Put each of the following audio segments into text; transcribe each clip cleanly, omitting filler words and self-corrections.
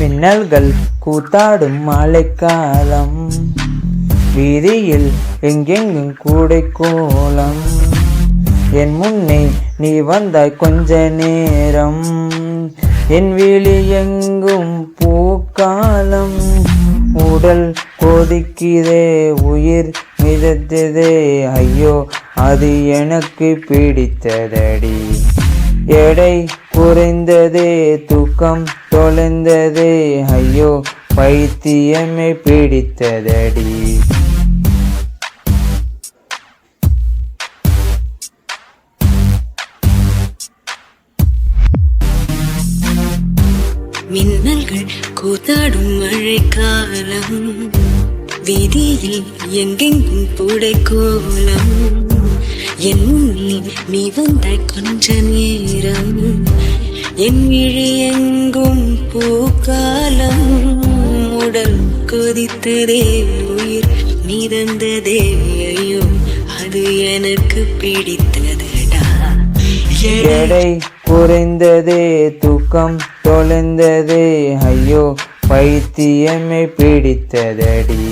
மின்னல்கள் கூத்தாடும் மழைக்காலம், வீதியில் எங்கெங்கும் கூடை கோலம். என் முன்னே நீ வந்தாய் கொஞ்ச நேரம், என் விழி எங்கும் பூக்காலம். உடல் கொதிக்குதே, உயிர் மிதத்ததே, ஐயோ அது எனக்கு பிடித்ததடி. எடை குறைந்ததே, தூக்கம் தொலைந்ததே, ஐயோ பைத்தியமே பிடித்ததடி. மின்னல்கள் கூத்தாடும் மழைக்காலம், வீதியில் எங்கெங்கும் பூடை கோலம். என் முன்னே நீ வந்தாய் கொஞ்ச நேரம், என் விழி எங்கும் பூக்காலம். உடல் கொதித்ததே, உயிர் மிதந்ததே, ஐயோ அது எனக்கு பிடித்ததடா. எடை குறைந்ததே, தூக்கம் தொலைந்ததே, ஐயோ பைத்தியமே பிடித்ததடி.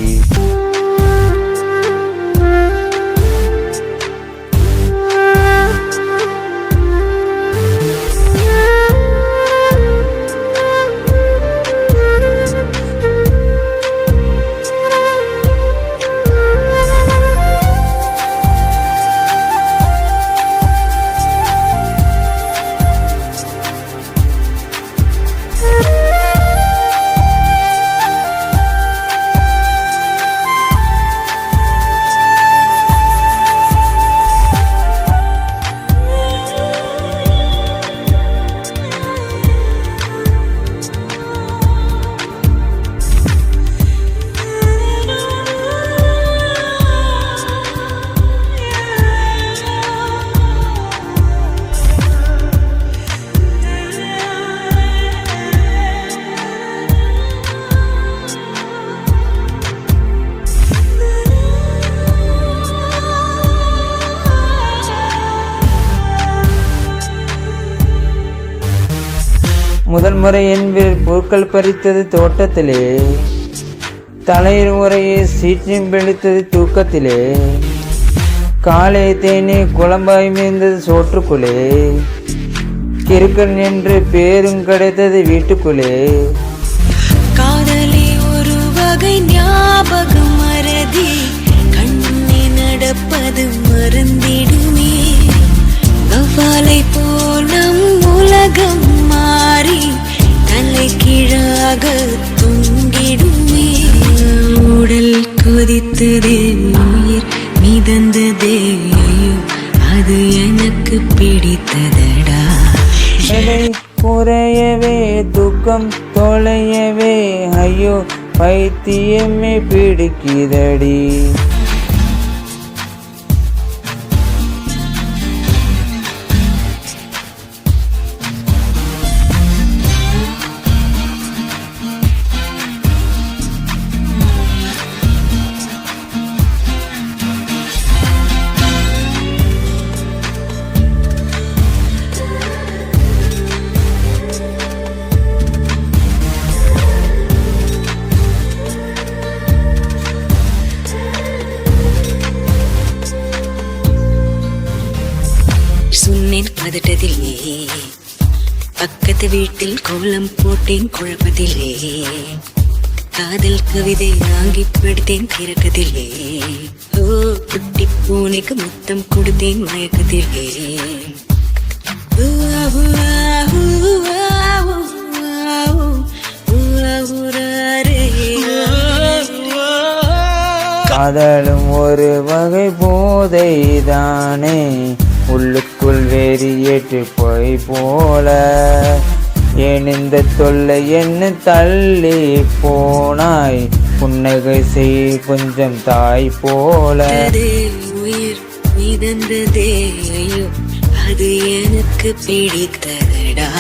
முதல் முறை என் பொருட்கள் பறித்தது தோட்டத்திலே, தலையில் முறையே சீற்றம் வெளுத்தது தூக்கத்திலே, காலை தேனே குழம்பாய் மீந்தது சோற்றுக்குள்ளே, கிறுக்கன் என்று பேரும் கிடைத்தது வீட்டுக்குள்ளே. காதலே ஒரு வகை ஞாபகம் மறதி, கண்ணே நடப்பது மறந்திடுமே. வவ்வாலை போல் நம் உலகம் மாறி தலை கீழாக தொங்கிடுமே. உடல் கொதித்ததே, உயிர் மிதந்ததே, ஐயோ அது எனக்கு பிடித்ததடா. எடை குறையவே, தூக்கம் தொலையவே, ஐயோ பைத்தியமே பிடிக்குதடி. சொன்னேன் பதட்டத்திலே, பக்கத்து வீட்டில் கோலம் போட்டேன் குழப்பத்திலே, காதல் கவிதை வாங்கி படித்தேன் கிறக்கத்திலே, ஓ குட்டி பூனைக்கு முத்தம் கொடுத்தேன் மயக்கத்திலே. காதலும் ஒரு வகை போதைதானே, உள்ளுக்குள் வெறியேற்று போய் போல. ஏன் இந்த தொல்லை என்ன தள்ளி போனாய், புன்னகை செய் கொஞ்சம் தாய் போல. உயிர் மிதந்ததே, ஐயோ அது எனக்கு பிடித்ததடா.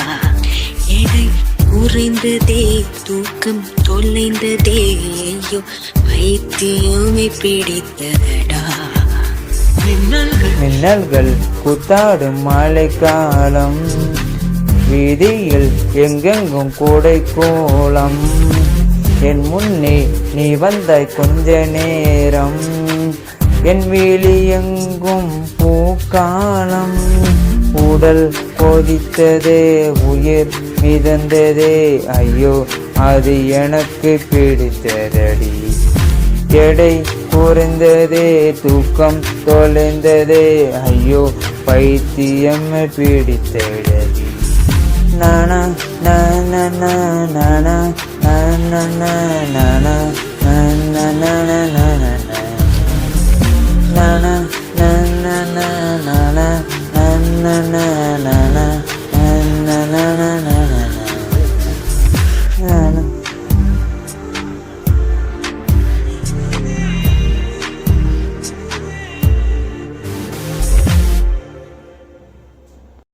எடை குறைந்ததே, தூக்கம் தொலைந்ததே, ஐயோ பைத்தியமே பிடித்ததடா. மின்னல்கள் கூத்தாடும் மழைக்காலம், வீதியில் எங்கெங்கும் கூடை கோலம் என் முன்னே நீ வந்தாய் கொஞ்ச நேரம் என் வீழி எங்கும் பூக்காலம் உடல் கொதித்ததே உயிர் மிதந்ததே ஐயோ அது எனக்கு பிடித்ததடி எடை குறைந்ததே தூக்கம் தொலைந்ததே ஐயோ பைத்தியம் பிடித்ததடி நானா நானா நானா நானா நானா நானா நானா நானா